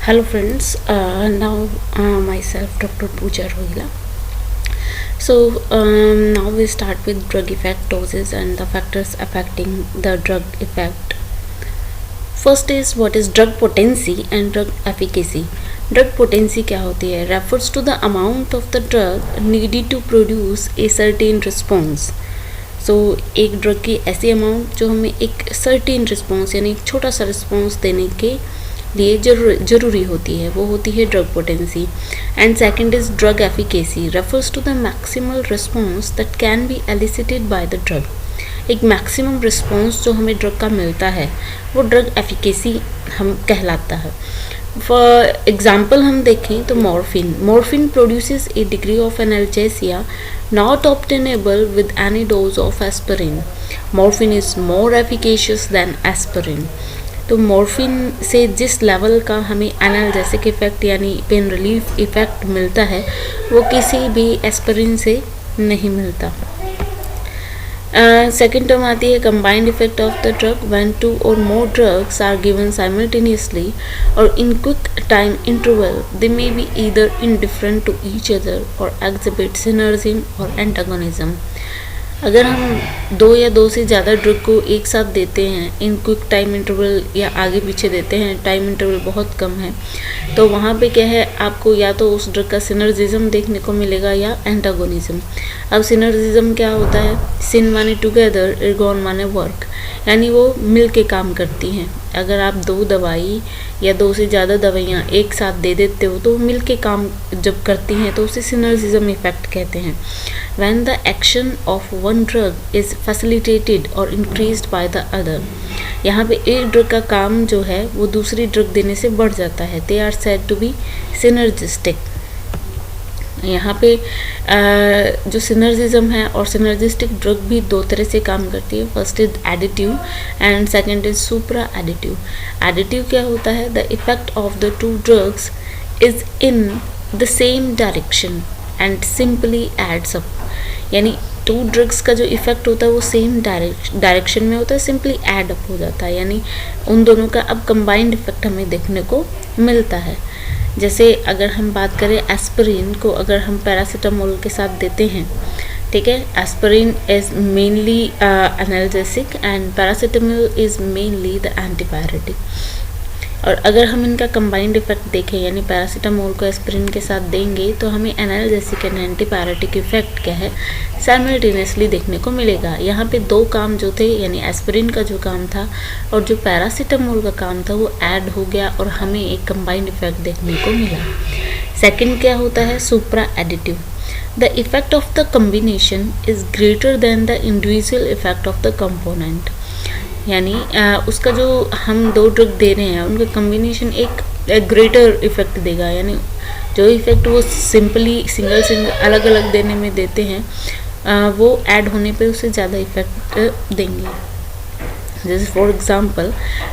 Hello friends, now myself Dr. Pooja Rohila. Now we start with drug effect, doses and the factors affecting the drug effect. First is what is drug potency and drug efficacy. Drug potency क्या होती है? Refers to the amount of the drug needed to produce a certain response. एक drug की ऐसी amount जो हमें एक certain response यानी एक छोटा सा रिस्पॉन्स देने के लिए जरूरी होती है, वो होती है drug potency. And second is drug efficacy, refers to the maximal response that can be elicited by the drug. एक मैक्सिमम रिस्पॉन्स जो हमें ड्रग का मिलता है वो ड्रग एफिकेसी हम कहलाता है. फॉर एग्जाम्पल हम देखें तो morphine produces A degree of analgesia not obtainable with any dose of aspirin. Morphine is more efficacious than aspirin. तो मॉर्फिन से जिस लेवल का हमें एनाल्जेसिक इफ़ेक्ट यानी पेन रिलीफ इफ़ेक्ट मिलता है वो किसी भी एस्पिरिन से नहीं मिलता. सेकेंड टर्म आती है combined effect of the drug. When 2 or more drugs are given simultaneously or in quick time interval, they may be either indifferent to each other or exhibit synergism or antagonism. अगर हम 2 या 2 से ज़्यादा drug को एक साथ देते हैं इन क्विक टाइम इंटरवल या आगे पीछे देते हैं, टाइम इंटरवल बहुत कम है, तो वहाँ पे क्या है, आपको या तो उस ड्रग का सिनर्जिज्म देखने को मिलेगा या एंटागोनिज्म. अब सिनर्जिज्म क्या होता है? सिन माने टुगेदर, एर्गोन माने वर्क, यानी वो मिल के काम करती हैं. अगर आप 2 दवाई या 2 से ज़्यादा दवाइयाँ एक साथ दे देते हो तो मिल के काम जब करती हैं तो उसे सिनर्जिज्म इफेक्ट कहते हैं. When the action of one drug is facilitated or increased by the other, यहाँ पे एक ड्रग का काम जो है वो दूसरी ड्रग देने से बढ़ जाता है. They are said to be synergistic. यहाँ पे जो सिनर्जिज्म है और सिनर्जिस्टिक ड्रग भी 2 तरह से काम करती है. First is additive and second is supra additive. Additive क्या होता है? The effect of the 2 drugs is in the same direction and simply adds up. यानी 2 ड्रग्स का जो इफेक्ट होता है वो सेम डायरेक्शन में होता है, सिंपली एड अप हो जाता है. यानी उन दोनों का अब कंबाइंड इफेक्ट हमें देखने को मिलता है. जैसे अगर हम बात करें एस्पिरिन को, अगर हम पैरासीटामोल के साथ देते हैं, ठीक है, aspirin is mainly analgesic and paracetamol is mainly the antipyretic. और अगर हम इनका कंबाइंड इफेक्ट देखें यानी पैरासीटामोल को एस्पिरिन के साथ देंगे तो हमें एनाल्जेसिक एंड एंटीपायरेटिक इफेक्ट क्या है, साइमल्टेनियसली देखने को मिलेगा. यहाँ पे 2 काम जो थे यानी एस्पिरिन का जो काम था और जो पैरासीटामोल का काम था वो ऐड हो गया और हमें एक कंबाइंड इफेक्ट देखने को मिला. सेकेंड क्या होता है? Supra additive. The effect of the combination is greater than the individual effect of the component. यानी उसका जो हम 2 ड्रग दे रहे हैं उनका कम्बिनेशन एक ग्रेटर इफेक्ट देगा. यानी जो इफेक्ट वो सिंपली सिंगल अलग अलग देने में देते हैं वो ऐड होने पे उससे ज़्यादा इफेक्ट देंगे. जैसे फॉर एग्जांपल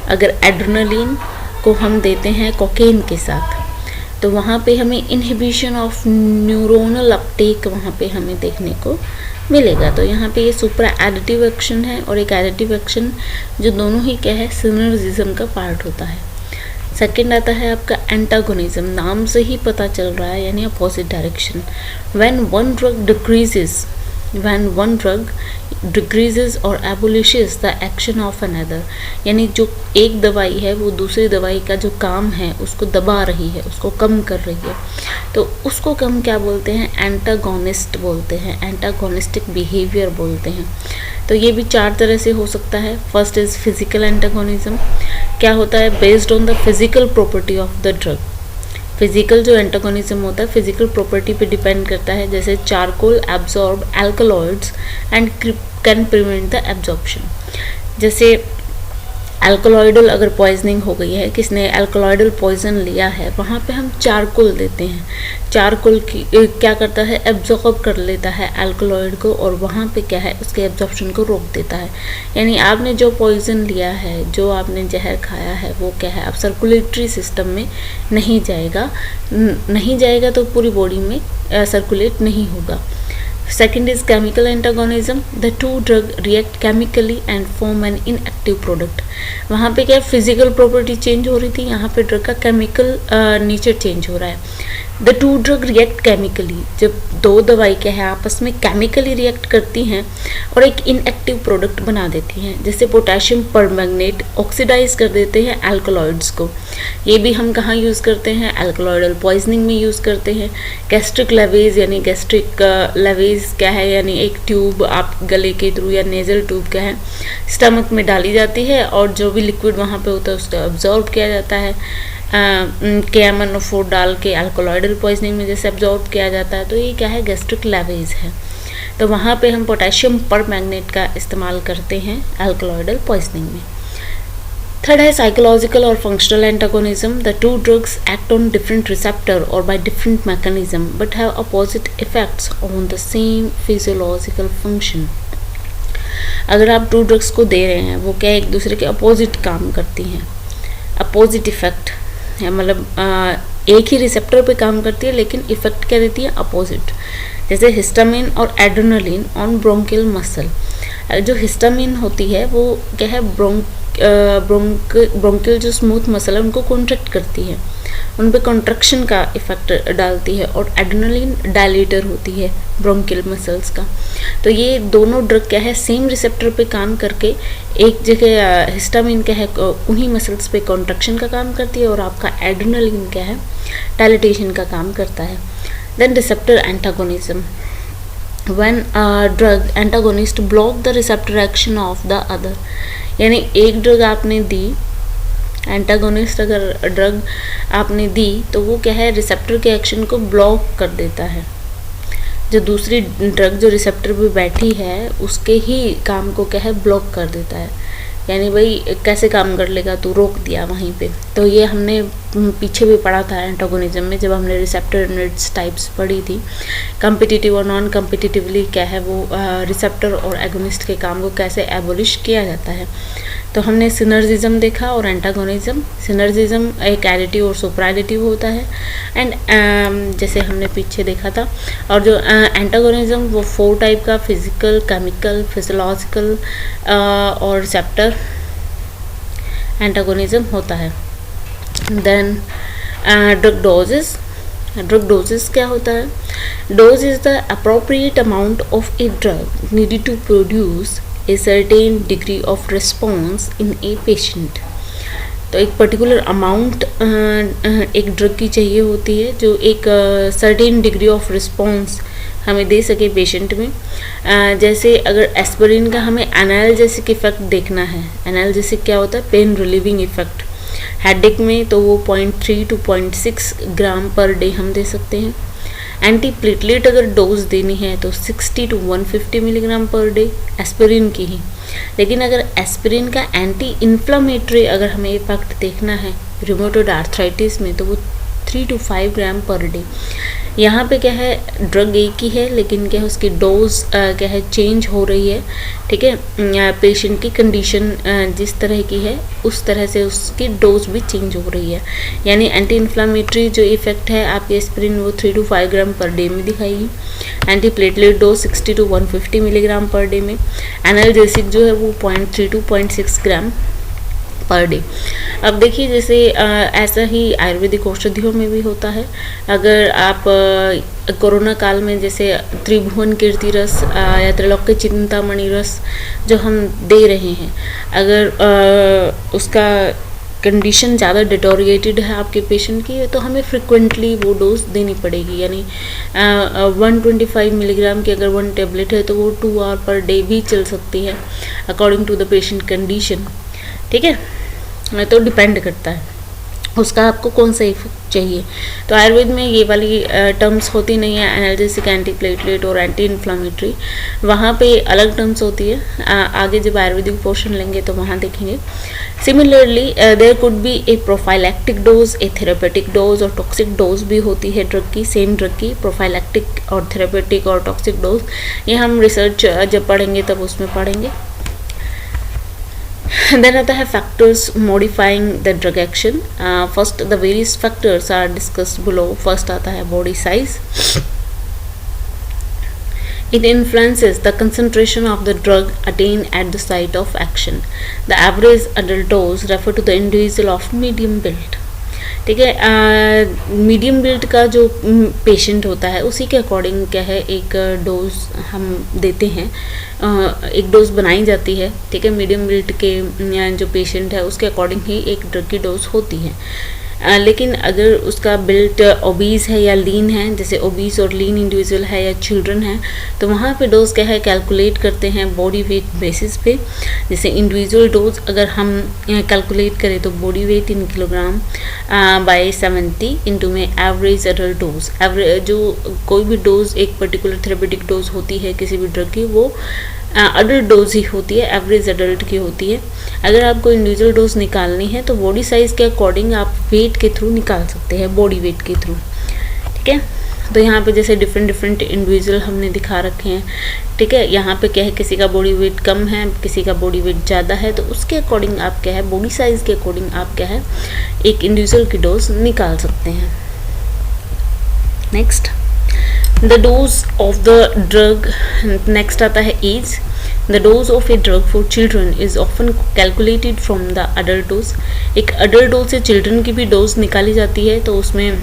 अगर एड्रेनलिन को हम देते हैं कोकेन के साथ तो वहाँ पे हमें इनहिबिशन ऑफ न्यूरोनल अपटेक वहाँ पे हमें देखने को मिलेगा. तो यहाँ पे ये सुप्रा एडिटिव एक्शन है और एक एडिटिव एक्शन जो दोनों ही क्या है, सिनर्जिज्म का पार्ट होता है. सेकंड आता है आपका एंटागोनिज्म. नाम से ही पता चल रहा है यानी opposite direction. When one drug decreases और एबोलिशेस द एक्शन ऑफ अनदर, यानी जो एक दवाई है वो दूसरी दवाई का जो काम है उसको दबा रही है, उसको कम कर रही है, तो उसको हम क्या बोलते हैं? एंटागोनिस्ट बोलते हैं, एंटागोनिस्टिक बिहेवियर बोलते हैं. तो ये भी 4 तरह से हो सकता है. First is physical antagonism. क्या होता है? Based on the physical property of the drug. Physical जो एंटागोनिज्म होता है फिजिकल प्रॉपर्टी पे डिपेंड करता है. जैसे charcoal absorb alkaloids and can prevent the absorption. जैसे एल्कलॉइडल अगर पॉइजनिंग हो गई है, किसने एल्कलॉइडल पॉइजन लिया है, वहाँ पे हम चारकोल देते हैं. चारकोल की क्या करता है? एब्जॉर्ब कर लेता है एल्कलॉइड को और वहाँ पे क्या है, उसके एब्जॉर्प्शन को रोक देता है. यानी आपने जो पॉइजन लिया है, जो आपने जहर खाया है, वो क्या है, अब सर्कुलेटरी सिस्टम में नहीं जाएगा तो पूरी बॉडी में सर्कुलेट नहीं होगा. Second is chemical antagonism. The two drug react chemically and form an inactive product. वहाँ पे क्या फिजिकल प्रॉपर्टी चेंज हो रही थी, यहाँ पे ड्रग का केमिकल नेचर चेंज हो रहा है. The two drug react chemically. जब दो दवाई क्या है आपस में केमिकली रिएक्ट करती हैं और एक इनएक्टिव प्रोडक्ट बना देती हैं. जैसे पोटेशियम परमैंगनेट ऑक्सीडाइज कर देते हैं अल्कलॉइड्स को. ये भी हम कहाँ यूज़ करते हैं, अल्कलॉइडल पॉइजनिंग में यूज़ करते हैं. गैस्ट्रिक लेवेज यानी गैस्ट्रिक लेवेज क्या है, यानी एक ट्यूब आप गले के थ्रू या नेजल ट्यूब क्या है स्टमक में डाली जाती है और जो भी लिक्विड वहाँ पे होता है उसको अब्जॉर्ब किया जाता है. KMnO4 डाल के अल्कोलॉइडल पॉइजनिंग में जैसे अब्जॉर्ब किया जाता है. तो ये क्या है, गैस्ट्रिक लेवेज है. तो वहाँ पे हम पोटेशियम परमैंगनेट का इस्तेमाल करते हैं अल्कोलॉइडल पॉइजनिंग में. थर्ड है साइकोलॉजिकल और functional antagonism. The two drugs act on different receptor और by different mechanism but have opposite effects on the same physiological function. अगर आप टू ड्रग्स को दे रहे हैं वो क्या एक दूसरे के अपोजिट काम करती हैं, अपोजिट इफेक्ट है, मतलब एक ही रिसेप्टर पे काम करती है लेकिन इफेक्ट क्या देती है, अपोजिट. जैसे हिस्टामिन और एड्रेनलिन ऑन ब्रोंकियल मसल. जो हिस्टामिन होती है वो क्या है ब्रोंकियल जो स्मूथ मसल है उनको कॉन्ट्रैक्ट करती है, उन पे कॉन्ट्रैक्शन का इफेक्ट डालती है. और एड्रेनलिन डायलेटर होती है ब्रोंकियल मसल्स का. तो ये दोनों ड्रग क्या है सेम रिसेप्टर पे काम करके एक जगह हिस्टामिन क्या है उन्हीं मसल्स पे कॉन्ट्रैक्शन का काम करती है और आपका एड्रेनलिन क्या है डायलेटेशन का काम करता है. Then receptor antagonism. When a drug antagonist block the receptor action of the other. यानी एक ड्रग आपने दी, एंटागोनिस्ट अगर ड्रग आपने दी तो वो क्या है रिसेप्टर के एक्शन को ब्लॉक कर देता है. जो दूसरी ड्रग जो रिसेप्टर पे बैठी है उसके ही काम को क्या है ब्लॉक कर देता है. यानी भाई कैसे काम कर लेगा, तू रोक दिया वहीं पे. तो ये हमने पीछे भी पढ़ा था एंटागोनिज्म में जब हमने रिसेप्टर यूनिट्स टाइप्स पढ़ी थी. कम्पिटिटिव और नॉन कम्पिटिटिवली क्या है वो रिसेप्टर और एगोनिस्ट के काम को कैसे एबोलिश किया जाता है. तो हमने सिनर्जिज्म देखा और एंटागोनिज्म. सिनर्जिज्म एक एडिटिव और सुपरएडिटिव होता है एंड जैसे हमने पीछे देखा था. और जो एंटागोनिज्म वो 4 टाइप का फिजिकल, केमिकल, फिजियोलॉजिकल और रिसेप्टर एंटागोनिज्म होता है. Then drug doses. Drug doses क्या होता है, dose is the appropriate amount of a drug needed to produce a certain degree of response in a patient. तो एक पर्टिकुलर अमाउंट एक drug की चाहिए होती है जो एक सर्टेन डिग्री ऑफ रिस्पॉन्स हमें दे सके पेशेंट में. जैसे अगर एस्पिरिन का हमें एनाल्जेसिक इफेक्ट देखना है, एनाल्जेसिक क्या होता है, पेन रिलीविंग इफेक्ट. हेडेक में तो वो 0.3 to 0.6 ग्राम पर डे हम दे सकते हैं. एंटी प्लेटलेट अगर डोज देनी है तो 60 to 150 milligram per day aspirin की ही. लेकिन अगर एस्पिरिन का एंटी इन्फ्लामेटरी अगर हमें इफेक्ट देखना है रूमेटॉइड आर्थराइटिस में तो वो 3 to 5 ग्राम पर डे. यहाँ पे क्या है ड्रग एक ही है लेकिन क्या है उसकी डोज क्या है चेंज हो रही है. ठीक है, पेशेंट की कंडीशन जिस तरह की है उस तरह से उसकी डोज भी चेंज हो रही है. यानी एंटी इन्फ्लामेटरी जो इफेक्ट है आपकी एस्पिरिन वो 3 to 5 ग्राम पर डे में दिखाएगी. Anti platelet dose 60 to 150 milligram per day में. एनाल्जेसिक जो है वो 0.3 to 0.6 ग्राम पर डे. अब देखिए जैसे ऐसा ही आयुर्वेदिक औषधियों में भी होता है. अगर आप कोरोना काल में जैसे त्रिभुवन कीर्ति रस या त्रिलोक्य चिंतामणि रस जो हम दे रहे हैं, अगर उसका कंडीशन ज़्यादा डिटोरिएटेड है आपके पेशेंट की तो हमें फ्रिक्वेंटली वो डोज देनी पड़ेगी. यानी 125 मिलीग्राम की अगर 1 टेबलेट है तो वो 2 आवर पर डे भी चल सकती है according to the patient condition. ठीक है, तो डिपेंड करता है उसका आपको कौन सा इफेक्ट चाहिए. तो आयुर्वेद में ये वाली टर्म्स होती नहीं है, एनाल्जेसिक, एंटी प्लेटलेट और एंटी इन्फ्लामेटरी. वहाँ पे अलग टर्म्स होती है. आगे जब आयुर्वेदिक पोर्शन लेंगे तो वहाँ देखेंगे. Similarly there could be a prophylactic dose, a therapeutic dose और टॉक्सिक डोज भी होती है ड्रग की, सेम ड्रग की. प्रोफाइलैक्टिक और थेरेपेटिक और टॉक्सिक डोज ये हम रिसर्च जब पढ़ेंगे तब उसमें पढ़ेंगे. Then आता है factors modifying the drug action. First the various factors are discussed below. First आता है body size. It influences the concentration of the drug attained at the site of action. The average adult dose refer to the individual of medium build. ठीक है, medium build का जो patient होता है उसी के अकॉर्डिंग क्या है एक डोज हम देते हैं, एक डोज बनाई जाती है। ठीक है, मीडियम बिल्ड के जो पेशेंट है उसके अकॉर्डिंग ही एक ड्रग की डोज होती है। लेकिन अगर उसका बिल्ट ओबीज है या लीन है, जैसे ओबीज और लीन इंडिविजुअल है या चिल्ड्रन है, तो वहाँ पे डोज क्या है कैलकुलेट करते हैं बॉडी वेट बेसिस पे। जैसे इंडिविजुअल डोज अगर हम कैलकुलेट करें तो body weight in kilogram by 70 into में एवरेज एडल्ट डोज। एवरेज जो कोई भी डोज एक पर्टिकुलर थेरेपेटिक डोज होती है किसी भी ड्रग की, वो अडल्ट डोज ही होती है, एवरेज अडल्ट की होती है। अगर आपको इंडिविजुअल डोज निकालनी है तो बॉडी साइज़ के अकॉर्डिंग आप वेट के थ्रू निकाल सकते हैं, बॉडी वेट के थ्रू। ठीक है, तो यहाँ पे जैसे डिफरेंट इंडिविजुअल हमने दिखा रखे हैं। ठीक है, यहाँ पे क्या है किसी का बॉडी वेट कम है, किसी का बॉडी वेट ज़्यादा है, तो उसके अकॉर्डिंग आप क्या है बॉडी साइज़ के अकॉर्डिंग आप क्या है एक इंडिविजुअल की डोज निकाल सकते हैं। Next, the dose of the drug. Next आता है age. The dose of a drug for children is often calculated from the adult dose. एक अडल्ट डोज से चिल्ड्रन की भी डोज निकाली जाती है, तो उसमें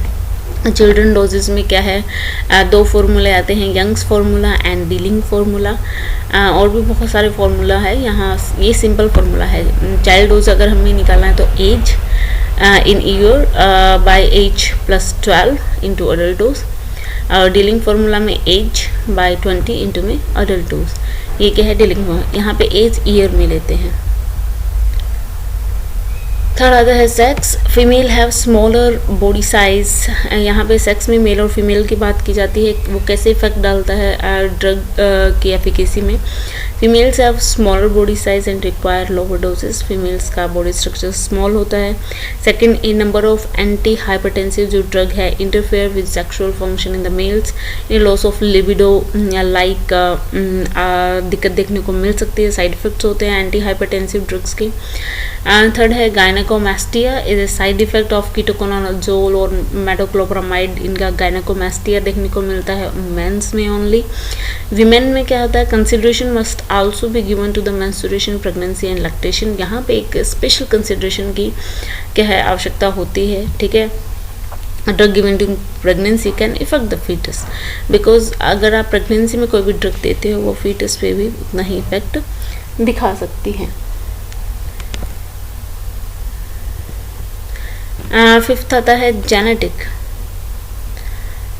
चिल्ड्रन डोजेस में क्या है दो फार्मूले आते हैं, Young's formula and Dilling formula. और भी बहुत सारे फार्मूला है, यहाँ ये सिंपल फार्मूला है। चाइल्ड डोज अगर हमें निकालना है तो age in year by age plus 12 into adult dose. और डीलिंग फार्मूला में एज बाय 20 इंटू में अडल्ट डोज। ये क्या है डीलिंग फार्मूला, यहाँ पे एज ईयर में लेते हैं। थर्ड आता है sex. Female have smaller body size. यहाँ पे सेक्स में मेल और फीमेल की बात की जाती है, वो कैसे इफेक्ट डालता है ड्रग की एफिकेसी में। Females have smaller body size and require lower doses. Females का बॉडी स्ट्रक्चर स्मॉल होता है। Second, in number of anti hypertensive जो ड्रग है interfere with sexual function in the mails, in loss of libido या like दिक्कत देखने को मिल सकती है, साइड इफेक्ट्स होते हैं एंटी हाइपरटेंसिव ड्रग्स के। थर्ड है gynaecomastia is a side effect of ketoconazole और मेटोक्लोप्रामाइड। इनका गायनेकोमास्टिया देखने को मिलता है मेंस में ओनली। विमेन में क्या होता है, consideration must also be given to the menstruation, pregnancy and lactation. यहाँ पे एक स्पेशल कंसिडरेशन की क्या है आवश्यकता होती है। ठीक है, drug given to pregnancy can affect the foetus, because अगर आप प्रेगनेंसी में कोई भी ड्रग देते हो वो फीटस पे भी उतना ही इफेक्ट दिखा सकती है। फिफ्थ आता है जेनेटिक।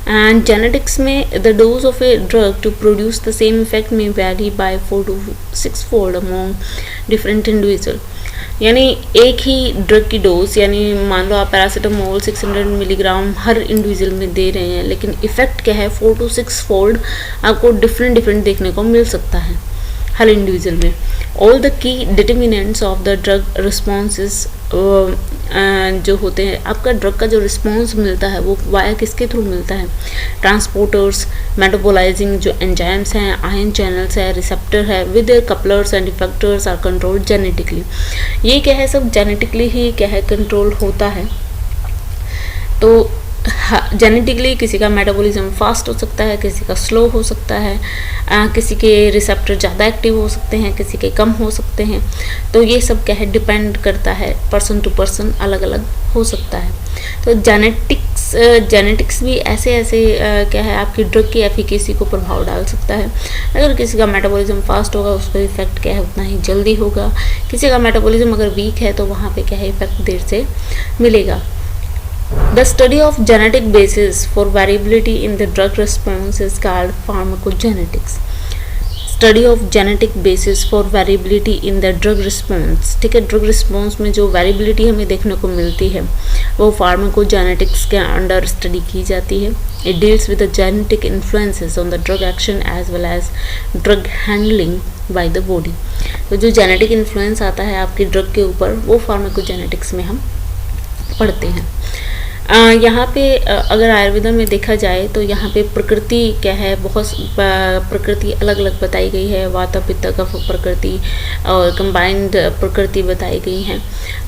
एंड जेनेटिक्स में the dose of a drug to produce the same effect में vary by 4 to 6 fold among different individual. यानी एक ही ड्रग की डोज, यानी मान लो आप पैरासीटामोल 600 मिलीग्राम हर इंडिविजुअल में दे रहे हैं, लेकिन इफेक्ट क्या है 4 to 6 फोल्ड आपको डिफरेंट देखने को मिल सकता है हर इंडिविजुअल में। All the key determinants of the drug responses जो होते हैं, आपका ड्रग का जो रिस्पॉन्स मिलता है वो वाया किसके थ्रू मिलता है, ट्रांसपोर्टर्स, मेटाबोलाइजिंग जो एंजाइम्स हैं, आयन चैनल्स है, रिसेप्टर है, with couplers and effectors are controlled genetically. ये क्या है सब जेनेटिकली ही क्या है कंट्रोल होता है। तो जेनेटिकली किसी का मेटाबॉलिज्म फास्ट हो सकता है, किसी का स्लो हो सकता है, किसी के रिसेप्टर ज़्यादा एक्टिव हो सकते हैं, किसी के कम हो सकते हैं। तो ये सब क्या है डिपेंड करता है, पर्सन टू पर्सन अलग अलग हो सकता है। तो जेनेटिक्स भी ऐसे क्या है आपकी ड्रग की एफिकेसी को प्रभाव डाल सकता है। अगर किसी का मेटाबॉलिज्म फास्ट होगा उस पर इफेक्ट क्या है उतना ही जल्दी होगा, किसी का मेटाबॉलिज्म अगर वीक है तो वहाँ पे क्या है इफेक्ट देर से मिलेगा। The study of genetic basis for variability in the drug response is called pharmacogenetics. Study of genetic basis for variability in the drug response. ठीक है, ड्रग रिस्पॉन्स में जो वेरिएबिलिटी हमें देखने को मिलती है वो फार्माकोजेनेटिक्स के अंडर स्टडी की जाती है। It deals with the genetic influences on the drug action as well as drug handling by the body. तो जो जेनेटिक इन्फ्लुएंस आता है आपकी ड्रग के ऊपर वो फार्माकोजेनेटिक्स में हम पढ़ते हैं। यहाँ पे अगर आयुर्वेदा में देखा जाए तो यहाँ पे प्रकृति क्या है, बहुत प्रकृति अलग अलग बताई गई है, वाता पित्त कफ प्रकृति और कंबाइंड प्रकृति बताई गई हैं।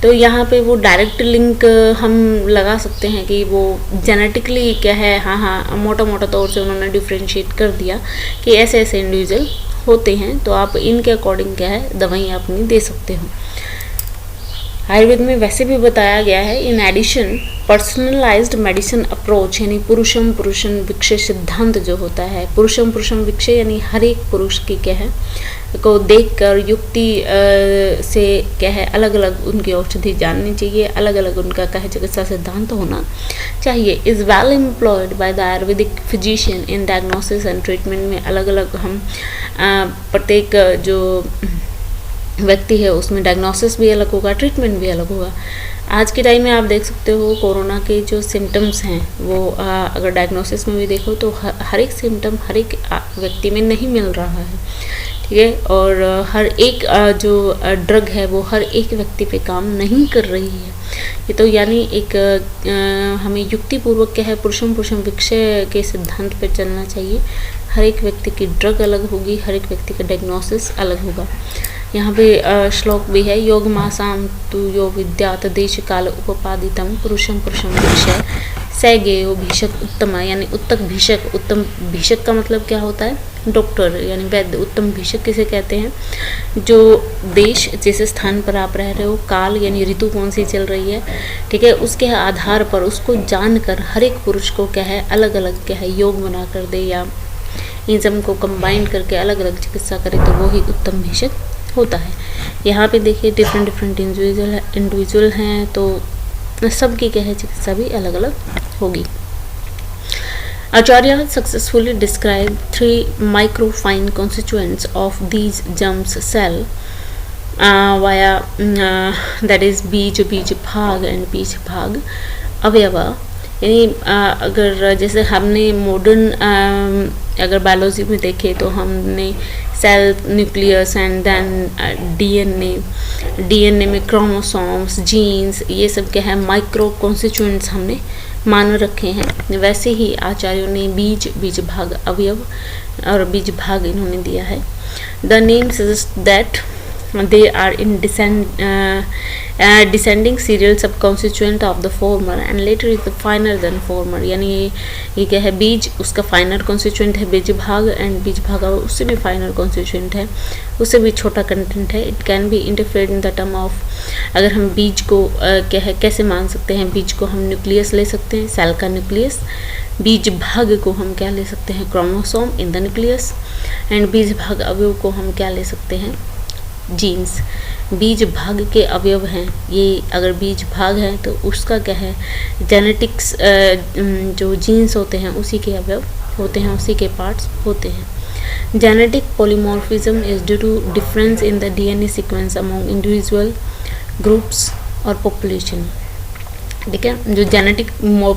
तो यहाँ पे वो डायरेक्ट लिंक हम लगा सकते हैं कि वो जेनेटिकली क्या है, हाँ मोटा मोटा तौर से उन्होंने डिफ्रेंशिएट कर दिया कि ऐसे ऐसे इंडिविजुअल होते हैं, तो आप इनके अकॉर्डिंग क्या है दवाई अपनी दे सकते हो। आयुर्वेद में वैसे भी बताया गया है, in addition personalised medicine approach यानी पुरुषम पुरुषम विक्षय सिद्धांत जो होता है, पुरुषम पुरुषम विक्षय यानी हर एक पुरुष की क्या है को देखकर युक्ति से क्या है अलग अलग उनकी औषधि जाननी चाहिए, अलग अलग उनका क्या है चिकित्सा सिद्धांत होना चाहिए। Is well employed by the Ayurvedic physician in diagnosis and treatment में अलग अलग हम प्रत्येक जो व्यक्ति है उसमें डायग्नोसिस भी अलग होगा, ट्रीटमेंट भी अलग होगा। आज के टाइम में आप देख सकते हो कोरोना के जो सिम्टम्स हैं वो अगर डायग्नोसिस में भी देखो तो हर एक सिम्टम हर एक व्यक्ति में नहीं मिल रहा है, ठीक है, और हर एक जो ड्रग है वो हर एक व्यक्ति पे काम नहीं कर रही है। ये तो यानी एक हमें युक्तिपूर्वक क्या है पुरुषम पुरुषम विक्षय के सिद्धांत पर चलना चाहिए। हर एक व्यक्ति की ड्रग अलग होगी, हर एक व्यक्ति का डायग्नोसिस अलग होगा। यहाँ पे श्लोक भी है, योग मासाम तु यो विद्यात देश काल उपपादितम पुरुषम पुरुषम विक्षय स गेयो भीषक उत्तम, यानी उत्तक भीषक। उत्तम भीषक का मतलब क्या होता है, डॉक्टर यानी वैद्य। उत्तम भीषक किसे कहते हैं, जो देश जिस स्थान पर आप रह रहे हो, काल यानी ऋतु कौन सी चल रही है, ठीक है, उसके आधार पर उसको जानकर हर एक पुरुष को क्या है अलग अलग क्या है योग बना कर दे या इन सब को कंबाइन करके अलग अलग चिकित्सा करे तो वो ही उत्तम भीषक होता है। यहाँ पे देखिए डिफरेंट इंडिविजुअल हैं तो सबकी क्या है चिकित्सा भी अलग अलग होगी। Acharya successfully describe 3 microfine constituents of these germs cell via that is बीज भाग एंड बीज भाग अवयवा। यानी अगर जैसे हमने मॉडर्न अगर बायोलॉजी में देखें तो हमने cell, nucleus and then DNA में क्रोमोसोम्स, जीन्स, ये सब क्या है माइक्रो कॉन्स्टिट्यूएंट्स हमने मान रखे हैं। वैसे ही आचार्यों ने बीज भाग अवयव और बीज भाग इन्होंने दिया है। The name suggest that they are in descending serial subconstituent of the former and later is the finer than former। यानी ये क्या है बीज उसका फाइनर कॉन्स्टिट्यूएंट है बीज भाग एंड बीज भाग उससे भी फाइनर कॉन्स्टिट्यूएंट है, उससे भी छोटा कंटेंट है। It can be interfered in the term of, अगर हम बीज को क्या है कैसे मान सकते हैं, बीज को हम न्यूक्लियस ले सकते हैं, सेल का न्यूक्लियस। बीज भाग को हम क्या ले सकते हैं, chromosome in the nucleus. And बीज भाग अवयव को हम क्या ले सकते हैं, जीन्स। बीज भाग के अवयव हैं ये, अगर बीज भाग है तो उसका क्या है जेनेटिक्स, जो जीन्स होते हैं उसी के अवयव होते हैं, उसी के पार्ट्स होते हैं। Genetic polymorphism is due to difference in the DNA sequence among individual groups और पॉपुलेशन, ठीक है। जो जेनेटिक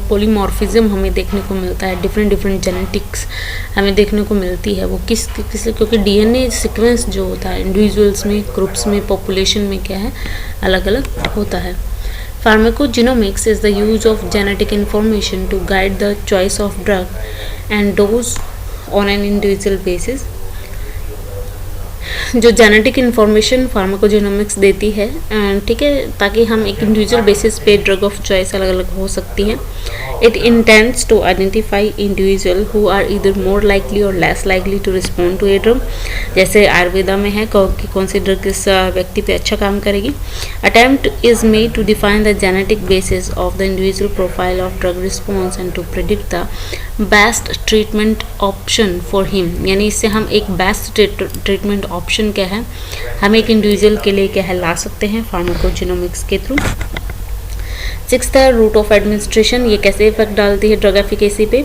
पॉलीमॉर्फिज्म हमें देखने को मिलता है, डिफरेंट जेनेटिक्स हमें देखने को मिलती है, वो किस क्योंकि डीएनए सीक्वेंस जो होता है इंडिविजुअल्स में, ग्रुप्स में, पॉपुलेशन में क्या है अलग अलग होता है। Pharmacogenomics is the use of genetic information to guide the choice of drug and dose on an individual basis. जो जेनेटिक इन्फॉर्मेशन फार्माकोजेनोमिक्स देती है, ठीक है, ताकि हम एक इंडिविजुअल बेसिस पे ड्रग ऑफ चॉइस अलग अलग हो सकती हैं। It intends to identify individual who are either more likely और less likely to respond to a drug. जैसे आयुर्वेदा में है कि कौन सी ड्रग किस व्यक्ति पे अच्छा काम करेगी। Attempt is made to define the genetic basis of the individual profile of drug response and to predict the best treatment option for him. यानी इससे हम एक बेस्ट ट्रीटमेंट ऑप्शन क्या है हम एक इंडिविजुअल के लिए क्या है ला सकते हैं फार्माकोजेनोमिक्स के through. 6th root of administration, ये कैसे इफेक्ट डालती है ड्रग एफिकेसी पे।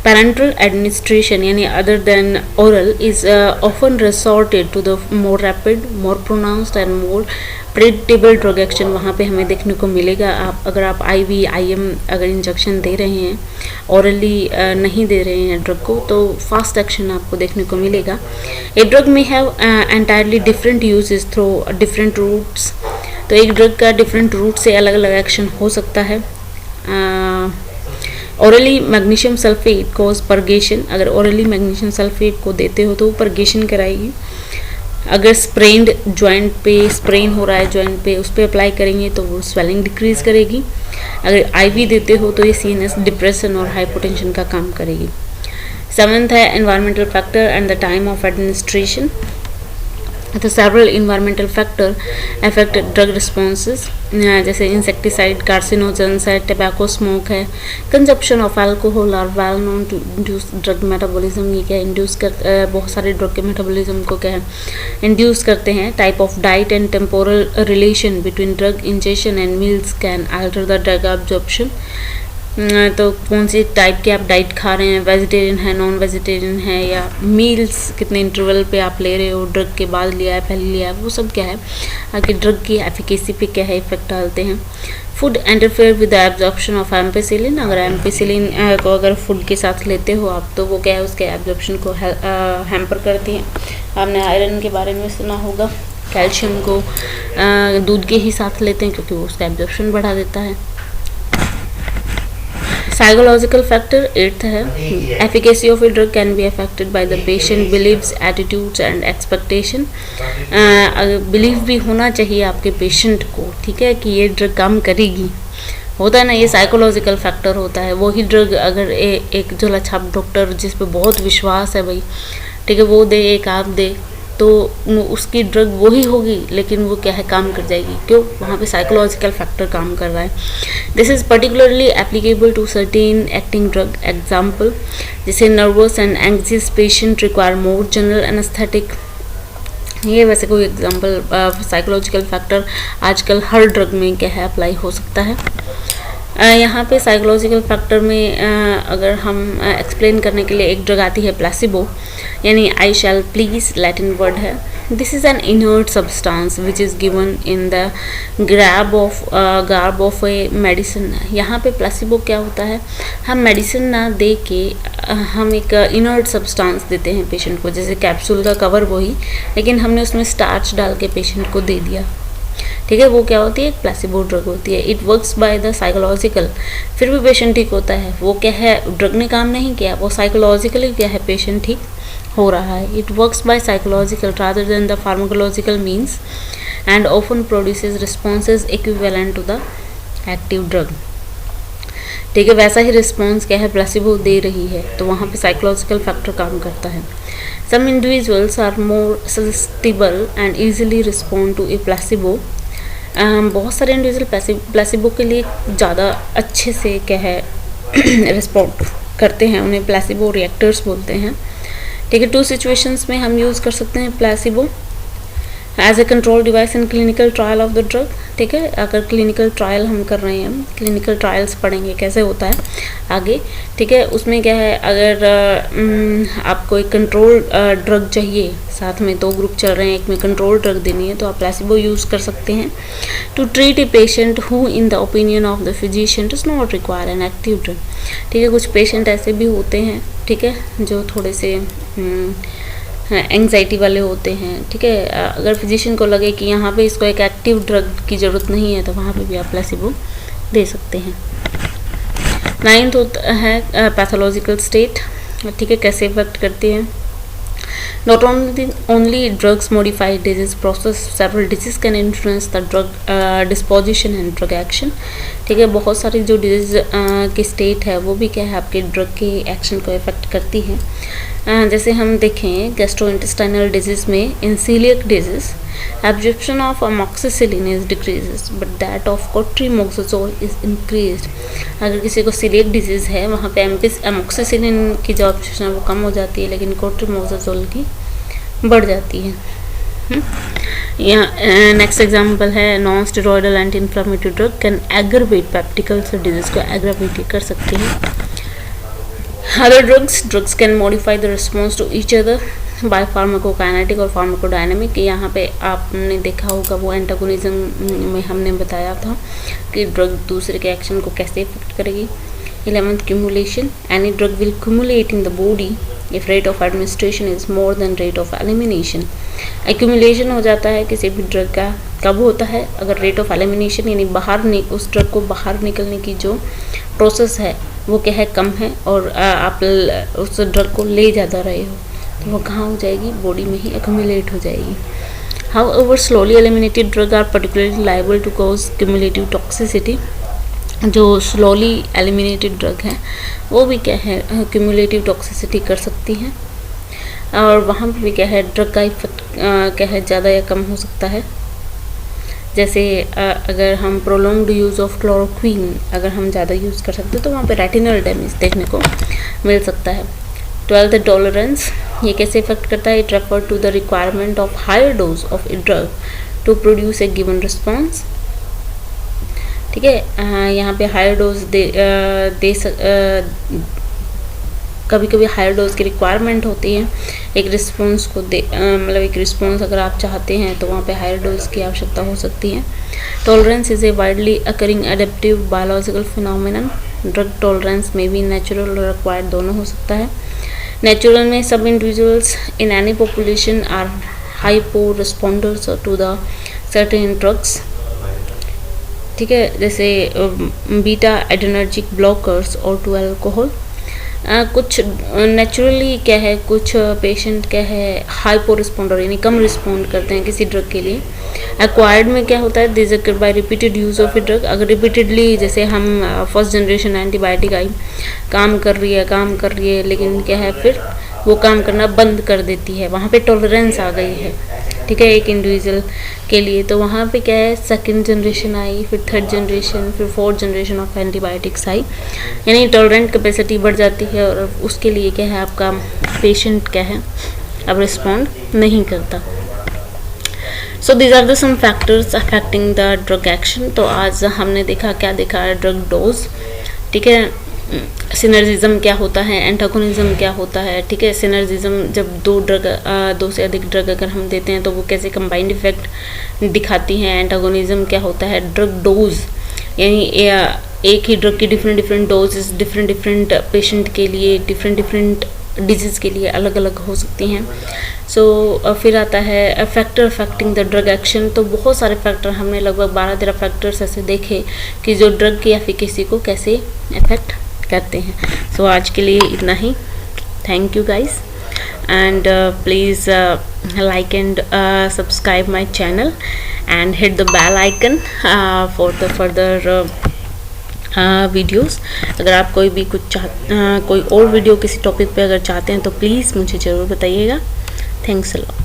पैरेंटल एडमिनिस्ट्रेशन यानी other than oral is often resorted to the more rapid, more pronounced and more predictable drug action वहाँ पे हमें देखने को मिलेगा। अगर आप IV, IM अगर इंजेक्शन दे रहे हैं, ऑरली नहीं दे रहे हैं ड्रग को, तो फास्ट एक्शन आपको देखने को मिलेगा। A drug may have entirely different uses through different routes, तो एक ड्रग का डिफरेंट रूट से अलग अलग एक्शन हो सकता है। ओरली मैग्नीशियम सल्फेट कोज परगेशन, अगर ओरली मैग्नीशियम सल्फेट को देते हो तो वो परगेशन कराएगी। अगर स्प्रेन्ड जॉइंट पे स्प्रेन हो रहा है जॉइंट पे, उस पर अप्लाई करेंगे तो वो स्वेलिंग डिक्रीज करेगी। अगर आईवी देते हो तो ये सीएनएस डिप्रेशन और हाइपोटेंशन का काम करेगी। 7th है environmental factor and the time of administration. तो several environmental factor affect drug responses, जैसे इंसेक्टिसाइड, कार्सिनोजेंस है, टबैको स्मोक है, consumption of alcohol are well known to induce drug metabolism. ये क्या इंड्यूस कर बहुत सारे ड्रग के मेटाबॉलिज्म को क्या है इंड्यूस करते हैं। Type of diet and temporal relation between drug injection and meals can alter the drug absorption. तो कौन सी टाइप की आप डाइट खा रहे हैं, वेजिटेरियन है, नॉन वेजिटेरियन है, या मील्स कितने इंटरवल पे आप ले रहे हो, ड्रग के बाद लिया है पहले लिया है, वो सब क्या है आपकी ड्रग की एफिकेसी पे क्या है इफेक्ट डालते हैं। Food interfere with the absorption of ampicillin, अगर एम्पेसिलिन को अगर फूड के साथ लेते हो आप तो वो क्या है उसके एब्जॉर्प्शन को हैम्पर करती हैं। आपने आयरन के बारे में सुना होगा, कैल्शियम को दूध के ही साथ लेते हैं क्योंकि वो उसका एब्जॉर्प्शन बढ़ा देता है। साइकोलॉजिकल फैक्टर 8th है efficacy of a drug can be affected by the patient believes, attitudes and expectation. Believe भी होना चाहिए आपके पेशेंट को, ठीक है, कि ये ड्रग काम करेगी। होता है ना, ये साइकोलॉजिकल फैक्टर होता है। वही ड्रग अगर एक झोला छाप डॉक्टर जिस पे बहुत विश्वास है भाई, ठीक है, वो दे, एक आप दे, तो उसकी ड्रग वही होगी लेकिन वो क्या है काम कर जाएगी। क्यों? वहाँ पे साइकोलॉजिकल फैक्टर काम कर रहा है। This is particularly applicable to certain acting drug. Example, जैसे nervous and anxious patient require more general anaesthetic. ये वैसे कोई एग्जाम्पल साइकोलॉजिकल फैक्टर आजकल हर ड्रग में क्या है अप्लाई हो सकता है। यहाँ पे साइकोलॉजिकल फैक्टर में अगर हम एक्सप्लेन करने के लिए एक ड्रग आती है प्लेसिबो, यानी आई शैल प्लीज लैटिन वर्ड है। This is an inert substance which is given in the garb of a medicine. यहाँ पे प्लेसिबो क्या होता है, हम मेडिसिन ना दे के हम एक इनर्ट सब्सटेंस देते हैं पेशेंट को, जैसे कैप्सूल का कवर वही, लेकिन हमने उसमें स्टार्च डाल के पेशेंट को दे दिया, ठीक है, वो क्या होती है एक प्लेसिबो ड्रग होती है। It works by the psychological, फिर भी पेशेंट ठीक होता है। वो क्या है, ड्रग ने काम नहीं किया, वो साइकोलॉजिकली क्या है पेशेंट ठीक हो रहा है। It works by psychological rather than the pharmacological means and often produces responses equivalent to the active drug, ठीक है, वैसा ही रिस्पॉन्स क्या है प्लेसिबो दे रही है, तो वहाँ पे साइकोलॉजिकल फैक्टर काम करता है। Some individuals are more suggestible and easily respond to a placebo. बहुत सारे इंडिविजुअल प्लेसिबो के लिए ज़्यादा अच्छे से क्या है रिस्पॉन्ड करते हैं, उन्हें प्लेसिबो रिएक्टर्स बोलते हैं, ठीक है। 2 सिचुएशंस में हम यूज़ कर सकते हैं placebo as a control device in clinical trial of the drug, ठीक है। अगर क्लिनिकल ट्रायल हम कर रहे हैं, क्लिनिकल ट्रायल्स पढ़ेंगे कैसे होता है आगे, ठीक है, उसमें क्या है अगर आपको एक कंट्रोल ड्रग चाहिए, साथ में 2 ग्रुप चल रहे हैं, एक में कंट्रोल ड्रग देनी है, तो आप प्लेसिबो यूज़ कर सकते हैं to treat a patient who in the opinion of the physician does not require an active drug, ठीक है। कुछ पेशेंट ऐसे भी होते हैं, ठीक है, जो थोड़े से एंग्जाइटी वाले होते हैं, ठीक है। अगर फिजिशियन को लगे कि यहाँ पे इसको एक एक्टिव ड्रग की ज़रूरत नहीं है तो वहाँ पे भी आप प्लेसिबो दे सकते हैं। 9th है पैथोलॉजिकल स्टेट, ठीक है, कैसे इफेक्ट करती है। Not only drugs modify disease process, several disease can influence the drug disposition and drug action, ठीक है। बहुत सारी जो डिजीज़ की स्टेट है वो भी क्या है आपके ड्रग के एक्शन को इफेक्ट करती है। जैसे हम देखें गैस्ट्रोइंटेस्टाइनल डिजीज़ में, in coeliac disease absorption of amoxicillin is decreases but that of cotrimoxazole is increased. अगर किसी को सीलियक डिजीज़ है वहाँ पे अमॉक्सिसिलिन की जो एब्जॉर्प्शन है वो कम हो जाती है, लेकिन कोट्रीमोक्सोजोल की बढ़ जाती है। यहाँ नेक्स्ट एग्जांपल है non steroidal anti inflammatory drug can aggravate peptic disease को एग्रवेट कर सकते हैं। Other drugs can modify the response to each other by pharmacokinetic और फार्माकोडायनेमिक। यहाँ पे आपने देखा होगा वो एंटागोनिज्म में हमने बताया था कि ड्रग दूसरे के एक्शन को कैसे इफेक्ट करेगी। 11th cumulation, any drug will cumulate in the body if rate of administration is more than rate of elimination. Accumulation हो जाता है किसी भी ड्रग का कब होता है, अगर रेट ऑफ एलिमिनेशन यानी उस ड्रग को बाहर निकलने की जो प्रोसेस है वो क्या है, कम है, और आप उस ड्रग को ले ज़्यादा रहे हो, तो वो कहाँ हो जाएगी, बॉडी में ही एक्यूमुलेट हो जाएगी। However, slowly eliminated drugs are particularly liable to cause cumulative toxicity। जो स्लोली एलिमिनेटेड ड्रग है वो भी क्या है, क्यूमुलेटिव टॉक्सिसिटी कर सकती हैं, और वहाँ पे भी क्या है, ड्रग का इफेक्ट क्या है, ज़्यादा या कम हो सकता है। जैसे अगर हम प्रोलॉन्ग्ड यूज़ ऑफ क्लोरोक्वीन अगर हम ज़्यादा यूज़ कर सकते हैं तो वहाँ पे रेटिनल डैमेज देखने को मिल सकता है। 12th टॉलरेंस, ये कैसे इफेक्ट करता है, it refer to the requirement of higher dose of a drug to produce a given response. ठीक है, यहाँ पे हायर डोज कभी कभी हायर डोज की रिक्वायरमेंट होती है एक रिस्पॉन्स को मतलब एक रिस्पॉन्स अगर आप चाहते हैं तो वहाँ पे हायर डोज की आवश्यकता हो सकती है। Tolerance is a widely occurring adaptive biological phenomenon. Drug tolerance में भी नेचुरल और एक्वायर्ड दोनों हो सकता है। नेचुरल में सब individuals in any population are hypo responders to the certain drugs. ठीक है, जैसे बीटा एड्रेनर्जिक ब्लॉकर्स और टू अल्कोहल। कुछ नेचुरली क्या है, कुछ पेशेंट क्या है हाइपो रिस्पॉन्डर यानी कम रिस्पॉन्ड करते हैं किसी ड्रग के लिए। एक्वायर्ड में क्या होता है, this occur by repeated use of a drug. अगर रिपीटेडली जैसे हम फर्स्ट जनरेशन एंटीबायोटिक आई काम कर रही है लेकिन क्या है फिर वो काम करना बंद कर देती है, वहाँ पे टॉलरेंस आ गई है। ठीक है, एक इंडिविजुअल के लिए, तो वहाँ पे क्या है, सेकंड जनरेशन आई, फिर थर्ड जनरेशन, फिर फोर्थ जनरेशन ऑफ एंटीबायोटिक्स आई, यानी टॉलरेंट कैपेसिटी बढ़ जाती है और उसके लिए क्या है आपका पेशेंट क्या है अब रिस्पॉन्ड नहीं करता। So these are the some factors affecting the drug action. तो आज हमने क्या देखा है, ड्रग डोज। ठीक है, सिनर्जिज्म क्या होता है, एंटागोनिज्म क्या होता है। ठीक है, सिनर्जिज्म जब दो से अधिक ड्रग अगर हम देते हैं तो वो कैसे कंबाइंड इफेक्ट दिखाती हैं। एंटागोनिज्म क्या होता है, ड्रग डोज यानी एक ही ड्रग की डिफरेंट डोजेस डिफरेंट पेशेंट के लिए डिफरेंट डिजीज़ के लिए अलग अलग हो सकती हैं। सो फिर आता है factor affecting the drug action. तो बहुत सारे फैक्टर हमने लगभग 12-13 फैक्टर्स ऐसे देखे कि जो ड्रग की एफिकेसी को कैसे इफेक्ट करते हैं। सो आज के लिए इतना ही। Thank you guys, and please like and subscribe my channel and hit the bell icon for the further videos. अगर आप कोई भी कोई और वीडियो किसी टॉपिक पे अगर चाहते हैं तो प्लीज़ मुझे ज़रूर बताइएगा। Thanks a lot.